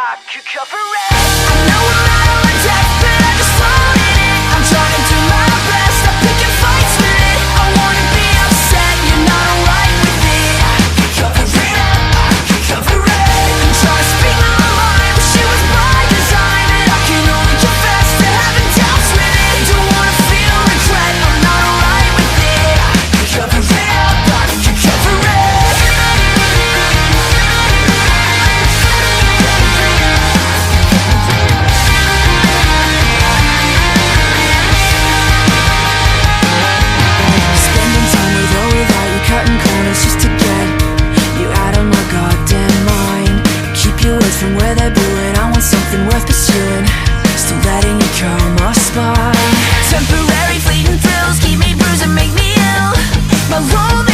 I could cover it. I know I'm not on deck, but I just floated it. I'm trying to do my best, I'm picking fights with it. I wanna be upset, you're not alright with it. I could cover it, I could cover it. I'm trying to speak my mind, wish it was by design. And I can only confess to having doubts with it. Don't wanna feel regret, I'm not alright with it. I could cover it, I could cover it. Cutting corners just to get you out of my goddamn mind. Keep your words from where they're brewing. I want something worth pursuing, still letting you curl my spine. Temporary fleeting thrills keep me bruised and make me ill. My loneliness